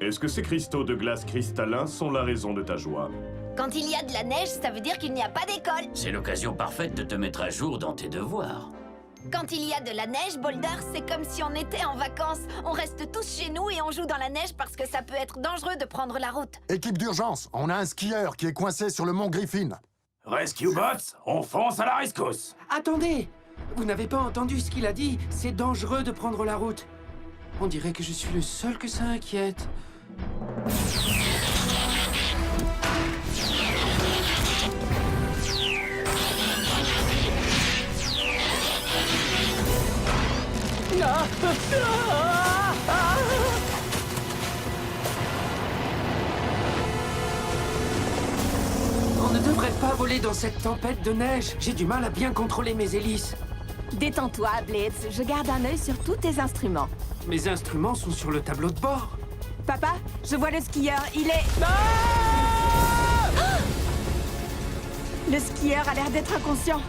Est-ce que ces cristaux de glace cristallins sont la raison de ta joie? Quand il y a de la neige, ça veut dire qu'il n'y a pas d'école. C'est l'occasion parfaite de te mettre à jour dans tes devoirs. Quand il y a de la neige, Boulder, c'est comme si on était en vacances. On reste tous chez nous et on joue dans la neige parce que ça peut être dangereux de prendre la route. Équipe d'urgence, on a un skieur qui est coincé sur le mont Griffin. Rescue Bots, on fonce à la rescousse. Attendez! Vous n'avez pas entendu ce qu'il a dit? C'est dangereux de prendre la route. On dirait que je suis le seul que ça inquiète. On ne devrait pas voler dans cette tempête de neige. J'ai du mal à bien contrôler mes hélices. Détends-toi, Blitz. Je garde un œil sur tous tes instruments. Mes instruments sont sur le tableau de bord. Papa, je vois le skieur. Il est... Le skieur a l'air d'être inconscient.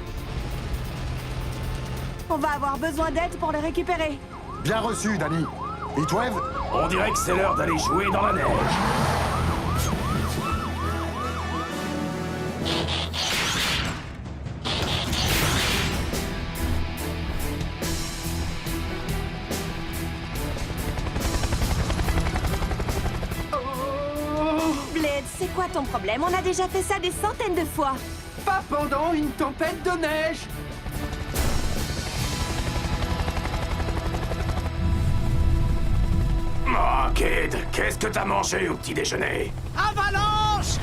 On va avoir besoin d'aide pour le récupérer. Bien reçu, Danny. Heatwave? On dirait que c'est l'heure d'aller jouer dans la neige. Blitz, c'est quoi ton problème? On a déjà fait ça des centaines de fois. Pas pendant une tempête de neige! Oh, kid, qu'est-ce que t'as mangé au petit déjeuner? Avalanche!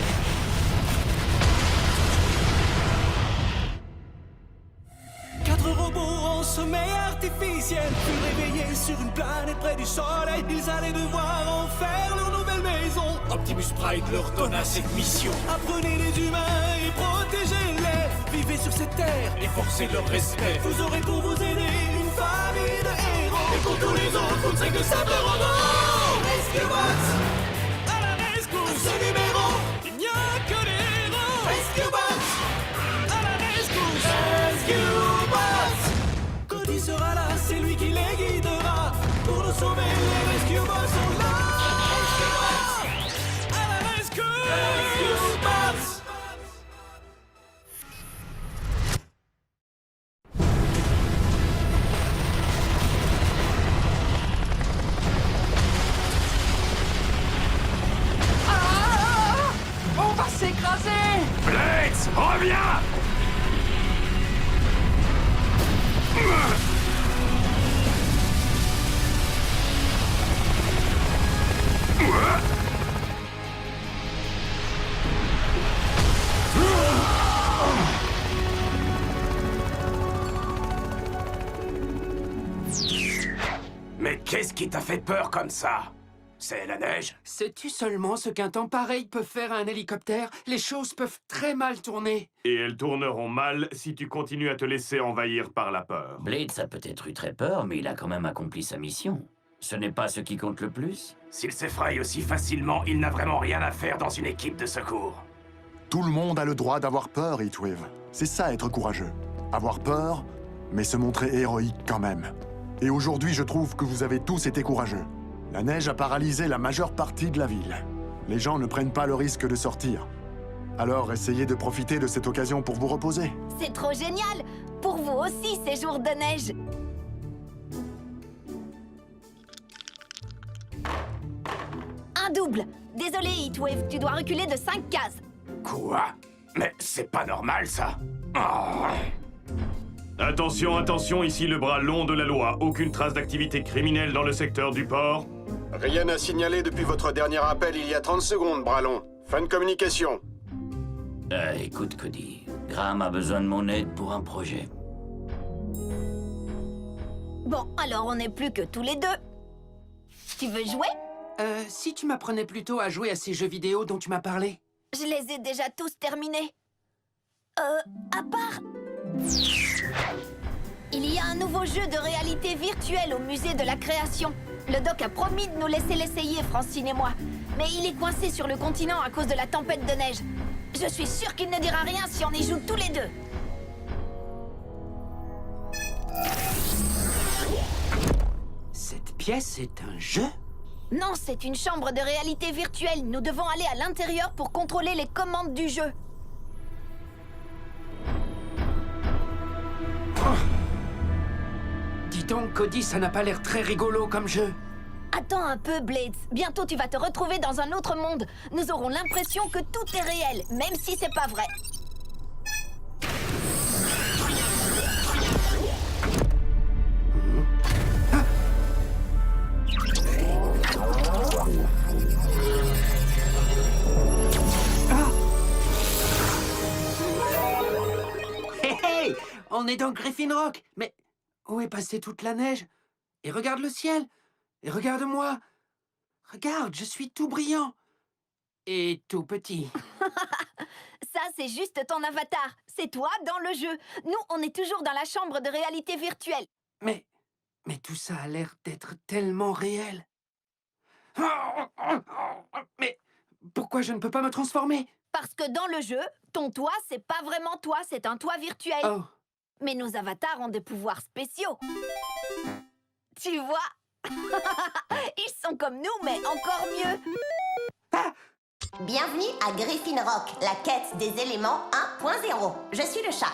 Quatre robots en sommeil artificiel furent réveillés sur une planète près du soleil. Ils allaient devoir en faire leur nouvelle maison. Optimus Prime leur donna cette mission. Apprenez les humains et protégez-les. Vivez sur cette terre et forcez leur respect. Vous aurez pour vous aider une famille de héros. Et pour tous les autres, vous ne serez que simples robots. Rescue Bots, à la rescousse. À ce numéro, il n'y a que des héros. Rescue Bots, à la rescousse. Rescue Bots. Cody sera là, c'est lui qui les guidera. Pour nous sauver, les Rescue Bots sont là. Rescue Bots, à la rescousse. Rescue Bots. On va s'écraser! Blitz, reviens! Mais qu'est-ce qui t'a fait peur comme ça? C'est la neige? Sais-tu seulement ce qu'un temps pareil peut faire à un hélicoptère? Les choses peuvent très mal tourner. Et elles tourneront mal si tu continues à te laisser envahir par la peur. Blitz a peut-être eu très peur, mais il a quand même accompli sa mission. Ce n'est pas ce qui compte le plus. S'il s'effraie aussi facilement, il n'a vraiment rien à faire dans une équipe de secours. Tout le monde a le droit d'avoir peur, Heatwave. C'est ça, être courageux. Avoir peur, mais se montrer héroïque quand même. Et aujourd'hui, je trouve que vous avez tous été courageux. La neige a paralysé la majeure partie de la ville. Les gens ne prennent pas le risque de sortir. Alors, essayez de profiter de cette occasion pour vous reposer. C'est trop génial. Pour vous aussi, ces jours de neige. Un double. Désolé, Heatwave, tu dois reculer de 5 cases. Quoi? Mais c'est pas normal, ça. Oh. Attention, attention, ici le bras long de la loi. Aucune trace d'activité criminelle dans le secteur du port. Rien à signaler depuis votre dernier appel il y a 30 secondes, Bralon. Fin de communication. Écoute, Cody, Graham a besoin de mon aide pour un projet. Bon, alors on n'est plus que tous les deux. Tu veux jouer? Si tu m'apprenais plutôt à jouer à ces jeux vidéo dont tu m'as parlé. Je les ai déjà tous terminés. À part... Il y a un nouveau jeu de réalité virtuelle au musée de la création. Le doc a promis de nous laisser l'essayer, Francine et moi. Mais il est coincé sur le continent à cause de la tempête de neige. Je suis sûre qu'il ne dira rien si on y joue tous les deux. Cette pièce est un jeu? Non, c'est une chambre de réalité virtuelle. Nous devons aller à l'intérieur pour contrôler les commandes du jeu. Dis donc, Cody, ça n'a pas l'air très rigolo comme jeu. Attends un peu, Blades. Bientôt, tu vas te retrouver dans un autre monde. Nous aurons l'impression que tout est réel, même si c'est pas vrai. Hé hé! On est dans Griffin Rock. Mais où est passée toute la neige? Et regarde le ciel. Et regarde-moi. Regarde, je suis tout brillant. Et tout petit. Ça, c'est juste ton avatar. C'est toi dans le jeu. Nous, on est toujours dans la chambre de réalité virtuelle. Mais tout ça a l'air d'être tellement réel. Mais pourquoi je ne peux pas me transformer? Parce que dans le jeu, ton toi, c'est pas vraiment toi, c'est un toi virtuel. Oh, Mais nos avatars ont des pouvoirs spéciaux. Tu vois? Ils sont comme nous, mais encore mieux. Bienvenue à Griffin Rock, la quête des éléments 1.0. Je suis le chat.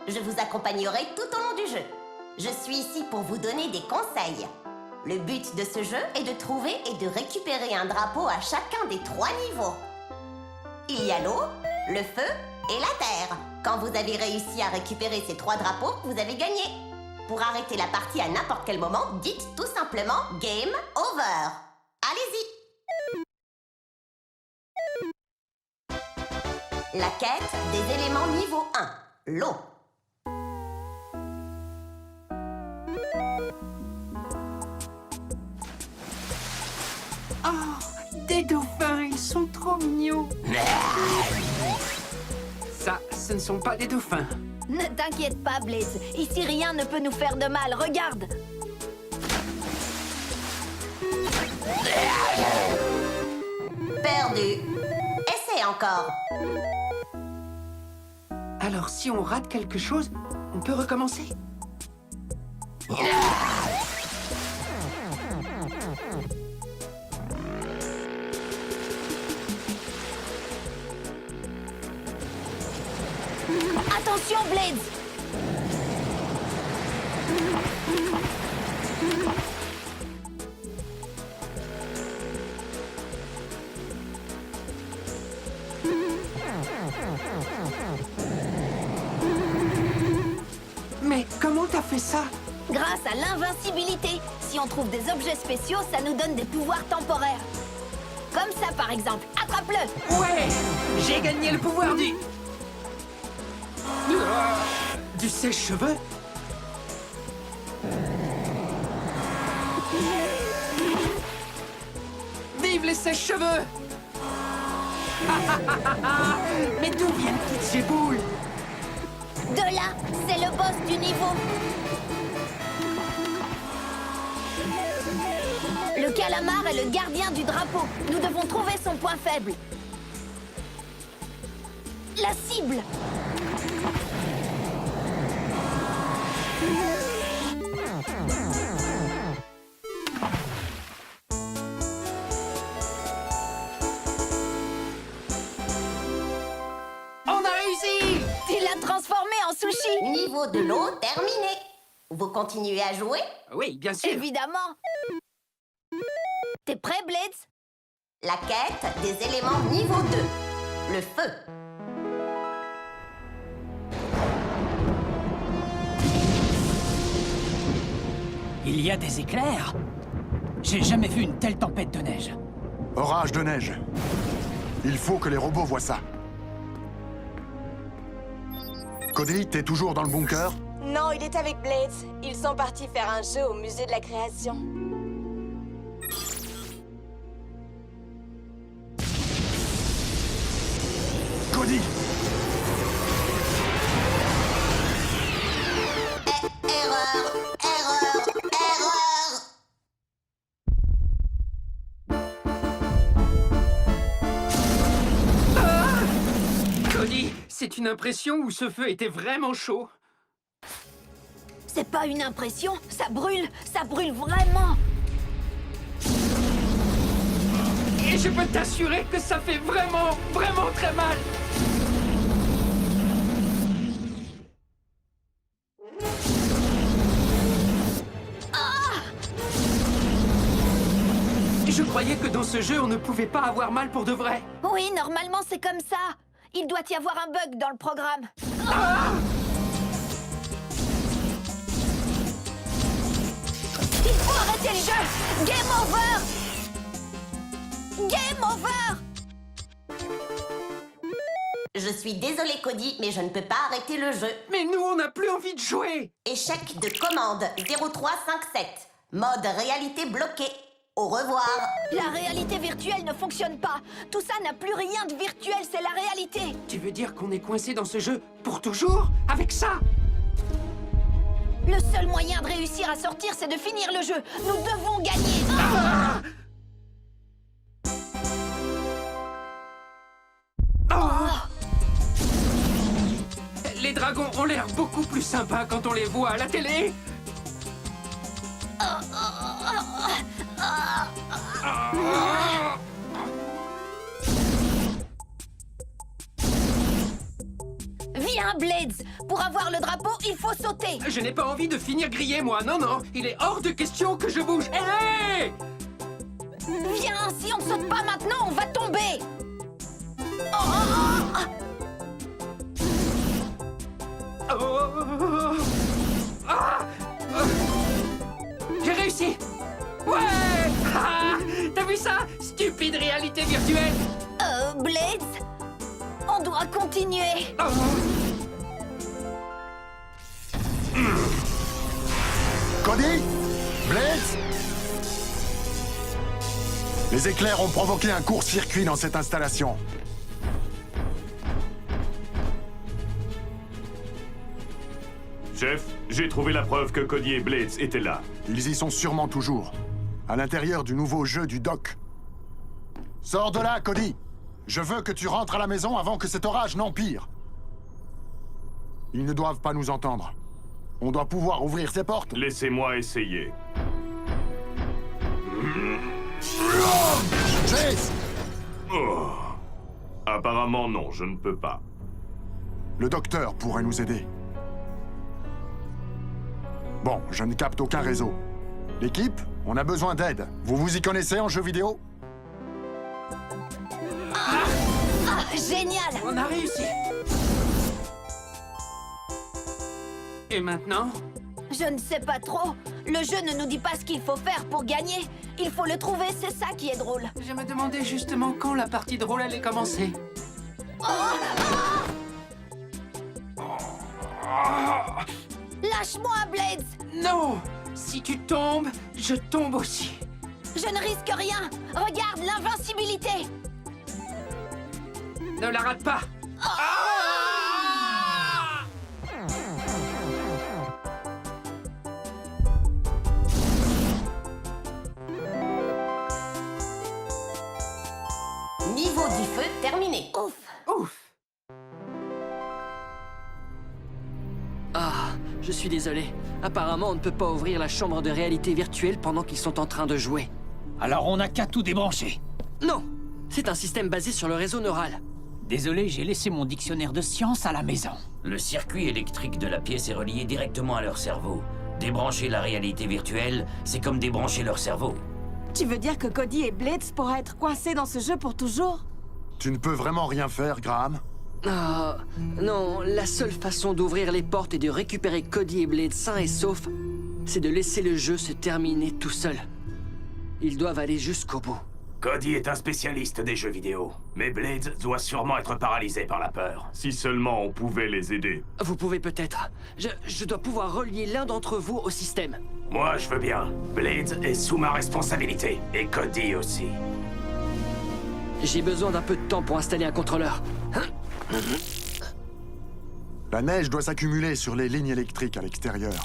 Je vous accompagnerai tout au long du jeu. Je suis ici pour vous donner des conseils. Le but de ce jeu est de trouver et de récupérer un drapeau à chacun des 3 niveaux. Il y a l'eau, le feu et la terre. Quand vous avez réussi à récupérer ces 3 drapeaux, vous avez gagné. Pour arrêter la partie à n'importe quel moment, dites tout simplement « Game over ». Allez-y! La quête des éléments niveau 1, l'eau. oh, des dauphins, ils sont trop mignons. Ça, ce ne sont pas des dauphins. Ne t'inquiète pas, Blaze. Ici, rien ne peut nous faire de mal. Regarde. Perdu. Essaie encore. Alors, si on rate quelque chose, on peut recommencer. Attention, Blades. Mais comment t'as fait ça? Grâce à l'invincibilité. Si on trouve des objets spéciaux, ça nous donne des pouvoirs temporaires. Comme ça, par exemple. Attrape-le. Ouais! J'ai gagné le pouvoir du sèche-cheveux? Vive les sèche-cheveux! Mais d'où viennent toutes ces boules? De là, c'est le boss du niveau. Le calamar est le gardien du drapeau. Nous devons trouver son point faible. La cible. On a réussi! Tu l'as transformé en sushi. Niveau de l'eau terminé. Vous continuez à jouer? Oui, bien sûr. Évidemment. T'es prêt, Blades? La quête des éléments niveau 2. Le feu. Il y a des éclairs? J'ai jamais vu une telle tempête de neige. Orage de neige. Il faut que les robots voient ça. Cody, t'es toujours dans le bunker? Non, il est avec Blades. Ils sont partis faire un jeu au musée de la création. Cody! Erreur, erreur, erreur. Cody, c'est une impression où ce feu était vraiment chaud. C'est pas une impression, ça brûle vraiment. Et je peux t'assurer que ça fait vraiment, vraiment très mal. Je croyais que dans ce jeu, on ne pouvait pas avoir mal pour de vrai. Oui, normalement c'est comme ça. Il doit y avoir un bug dans le programme. Il faut arrêter le jeu. Game over. Game over. Je suis désolée, Cody, mais je ne peux pas arrêter le jeu. Mais nous, on n'a plus envie de jouer. Échec de commande 0357. Mode réalité bloqué. Au revoir. La réalité virtuelle ne fonctionne pas. Tout ça n'a plus rien de virtuel, c'est la réalité. Tu veux dire qu'on est coincé dans ce jeu pour toujours? Avec ça? Le seul moyen de réussir à sortir, c'est de finir le jeu. Nous devons gagner. Les dragons ont l'air beaucoup plus sympas quand on les voit à la télé. Viens, Blades. Pour avoir le drapeau, il faut sauter. Je n'ai pas envie de finir grillé, moi. Non, non, il est hors de question que je bouge. Hé! Viens, si on ne saute pas maintenant, on va tomber. J'ai réussi. Ouais! T'as vu ça? Stupide réalité virtuelle. Blades, on doit continuer. Cody? Blades? Les éclairs ont provoqué un court-circuit dans cette installation. Chef, j'ai trouvé la preuve que Cody et Blades étaient là. Ils y sont sûrement toujours. À l'intérieur du nouveau jeu du doc. Sors de là, Cody! Je veux que tu rentres à la maison avant que cet orage n'empire. Ils ne doivent pas nous entendre. On doit pouvoir ouvrir ces portes. Laissez-moi essayer. Chase! Oh. Apparemment non, je ne peux pas. Le docteur pourrait nous aider. Bon, je ne capte aucun réseau. L'équipe, on a besoin d'aide. Vous vous y connaissez en jeux vidéo? Génial! On a réussi. Et maintenant? Je ne sais pas trop. Le jeu ne nous dit pas ce qu'il faut faire pour gagner. Il faut le trouver, c'est ça qui est drôle. Je me demandais justement quand la partie drôle allait commencer. Lâche-moi, Blades! Non! Si tu tombes, je tombe aussi. Je ne risque rien. Regarde l'invincibilité. Ne la rate pas. Niveau du feu terminé. Ouf. Ouf. Ah, je suis désolé. Apparemment, on ne peut pas ouvrir la chambre de réalité virtuelle pendant qu'ils sont en train de jouer. Alors on n'a qu'à tout débrancher. Non! C'est un système basé sur le réseau neural. Désolé, j'ai laissé mon dictionnaire de sciences à la maison. Le circuit électrique de la pièce est relié directement à leur cerveau. Débrancher la réalité virtuelle, c'est comme débrancher leur cerveau. Tu veux dire que Cody et Blades pourraient être coincés dans ce jeu pour toujours? Tu ne peux vraiment rien faire, Graham? Ah, non, la seule façon d'ouvrir les portes et de récupérer Cody et Blade sains et saufs, c'est de laisser le jeu se terminer tout seul. Ils doivent aller jusqu'au bout. Cody est un spécialiste des jeux vidéo, mais Blades doit sûrement être paralysé par la peur. Si seulement on pouvait les aider. Vous pouvez peut-être. Je dois pouvoir relier l'un d'entre vous au système. Moi, je veux bien. Blades est sous ma responsabilité, et Cody aussi. J'ai besoin d'un peu de temps pour installer un contrôleur. La neige doit s'accumuler sur les lignes électriques à l'extérieur.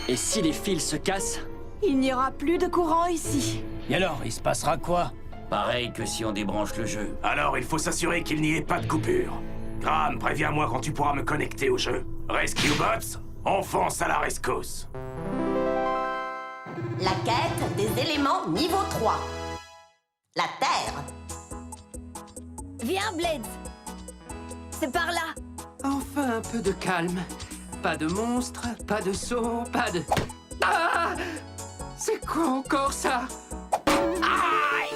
Et si les fils se cassent? Il n'y aura plus de courant ici. Et alors, il se passera quoi? Pareil que si on débranche le jeu. Alors, il faut s'assurer qu'il n'y ait pas de coupure. Graham, préviens-moi quand tu pourras me connecter au jeu. Rescue Bots, on fonce à la rescousse. La quête des éléments niveau 3. La Terre. Viens, Blades. C'est par là. Enfin un peu de calme. Pas de monstres, pas de sauts, pas de... Ah! C'est quoi encore ça? Aïe!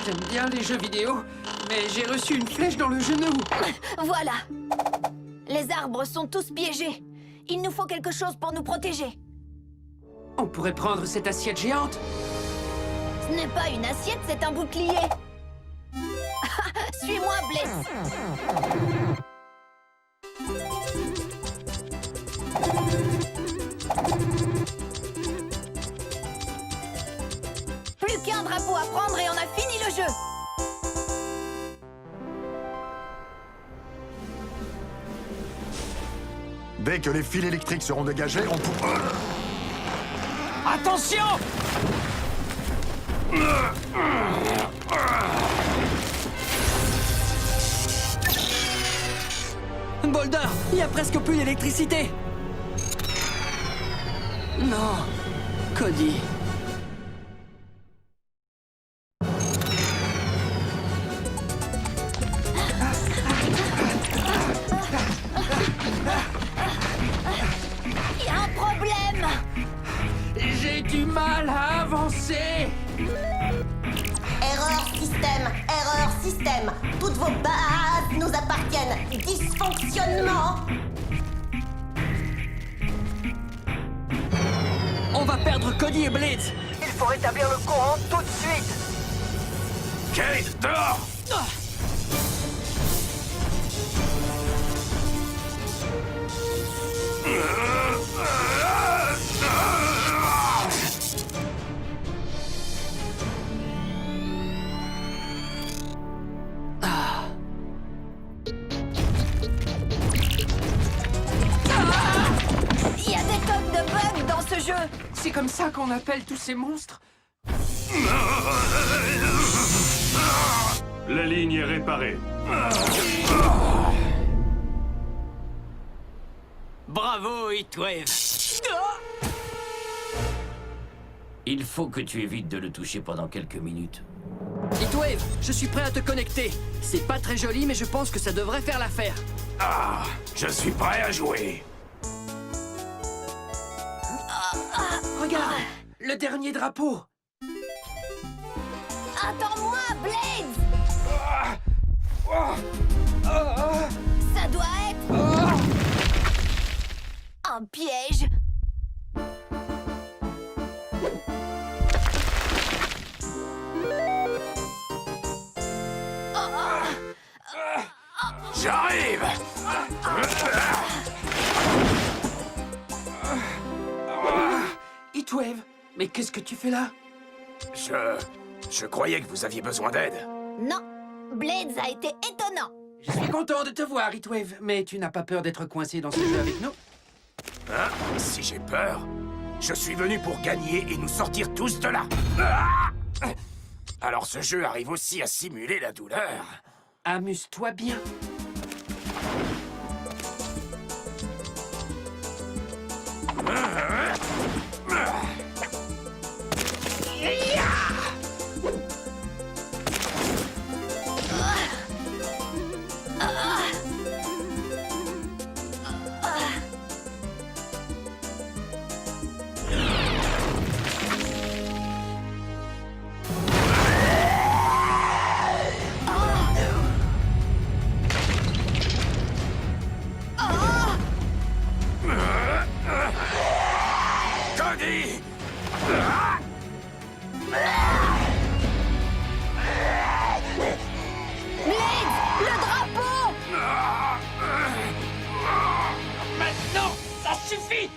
J'aime bien les jeux vidéo, mais j'ai reçu une flèche dans le genou. Voilà. Les arbres sont tous piégés. Il nous faut quelque chose pour nous protéger. On pourrait prendre cette assiette géante. Ce n'est pas une assiette, c'est un bouclier. Suis-moi, Blades. Plus qu'un drapeau à prendre et on a fini le jeu. Dès que les fils électriques seront dégagés, on pourra... Attention! Boulder, il y a presque plus d'électricité. Non, Cody. Il y a un problème. J'ai du mal à avancer. Erreur système. Toutes vos bases nous appartiennent. Dysfonctionnement. On va perdre Cody et Blades. Il faut rétablir le courant tout de suite. Kate, dehors! Il y a des tonnes de bugs dans ce jeu. C'est comme ça qu'on appelle tous ces monstres? La ligne est réparée. Bravo, Heatwave. Il faut que tu évites de le toucher pendant quelques minutes. Heatwave, je suis prêt à te connecter. C'est pas très joli, mais je pense que ça devrait faire l'affaire. Ah, je suis prêt à jouer. Regarde, le dernier drapeau. Attends-moi, Blades. Ça doit être un piège. J'arrive! Heatwave, mais qu'est-ce que tu fais là? Je croyais que vous aviez besoin d'aide. Non, Blades a été étonnant. Je suis content de te voir, Heatwave, mais tu n'as pas peur d'être coincé dans ce jeu avec nous? Hein? Si j'ai peur, je suis venu pour gagner et nous sortir tous de là. Ah! Alors ce jeu arrive aussi à simuler la douleur. Amuse-toi bien. Cody! Blades, le drapeau. Maintenant, ça suffit.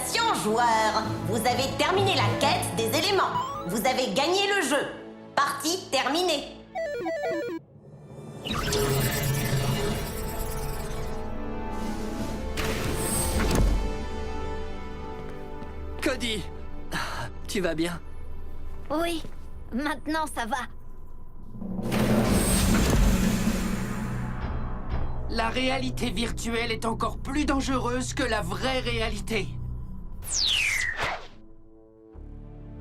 Félicitations, joueurs! Vous avez terminé la quête des éléments. Vous avez gagné le jeu. Partie terminée. Cody, tu vas bien? Oui, maintenant ça va. La réalité virtuelle est encore plus dangereuse que la vraie réalité.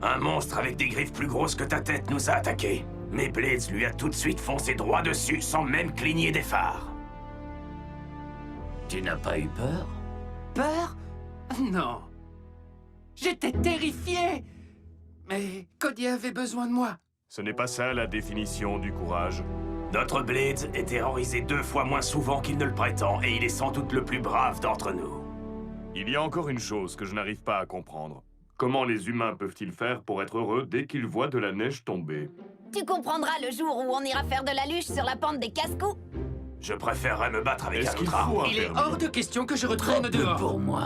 Un monstre avec des griffes plus grosses que ta tête nous a attaqués. Mais Blades lui a tout de suite foncé droit dessus sans même cligner des phares. Tu n'as pas eu peur? Peur? Non. J'étais terrifié. Mais Cody avait besoin de moi. Ce n'est pas ça la définition du courage. Notre Blades est terrorisé 2 fois moins souvent qu'il ne le prétend, et il est sans doute le plus brave d'entre nous. Il y a encore une chose que je n'arrive pas à comprendre. Comment les humains peuvent-ils faire pour être heureux dès qu'ils voient de la neige tomber? Tu comprendras le jour où on ira faire de la luche sur la pente des casse-coups. Je préférerais me battre avec un autre arme. Il est hors de question que je retourne Très peu dehors. pour moi.